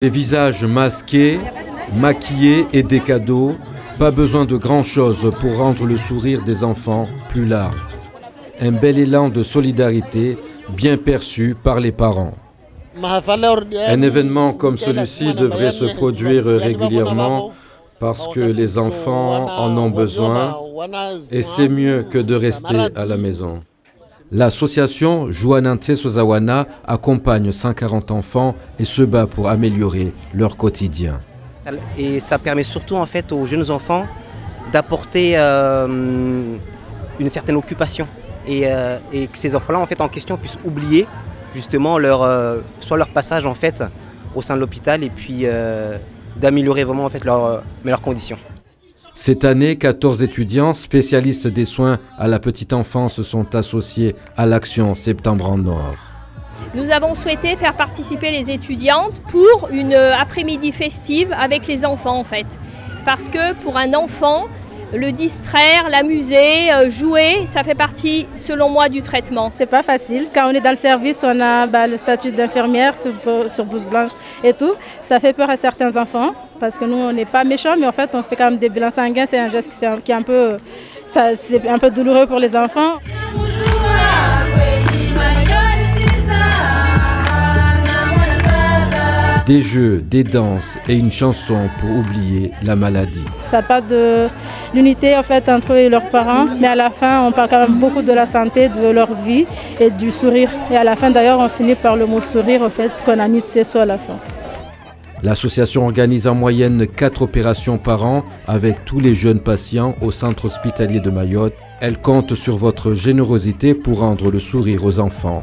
Des visages masqués, maquillés et des cadeaux, pas besoin de grand-chose pour rendre le sourire des enfants plus large. Un bel élan de solidarité bien perçu par les parents. Un événement comme celui-ci devrait se produire régulièrement parce que les enfants en ont besoin et c'est mieux que de rester à la maison. L'association Juanantse Sozawana accompagne 140 enfants et se bat pour améliorer leur quotidien. Et ça permet surtout en fait aux jeunes enfants d'apporter une certaine occupation et que ces enfants-là en fait en question puissent oublier justement soit leur passage en fait au sein de l'hôpital et puis d'améliorer vraiment en fait leurs conditions. Cette année, 14 étudiants spécialistes des soins à la petite enfance sont associés à l'action Septembre en Or. Nous avons souhaité faire participer les étudiantes pour une après-midi festive avec les enfants en fait. Parce que pour un enfant, le distraire, l'amuser, jouer, ça fait partie, selon moi, du traitement. C'est pas facile. Quand on est dans le service, on a le statut d'infirmière sur blouse blanche et tout. Ça fait peur à certains enfants parce que nous, on n'est pas méchants, mais en fait, on fait quand même des bilans sanguins. C'est un geste qui est un peu, c'est un peu douloureux pour les enfants. Des jeux, des danses et une chanson pour oublier la maladie. Ça parle de l'unité en fait entre eux et leurs parents, mais à la fin on parle quand même beaucoup de la santé, de leur vie et du sourire. Et à la fin d'ailleurs on finit par le mot sourire en fait qu'on a mis de ces soins à la fin. L'association organise en moyenne 4 opérations par an avec tous les jeunes patients au centre hospitalier de Mayotte. Elle compte sur votre générosité pour rendre le sourire aux enfants.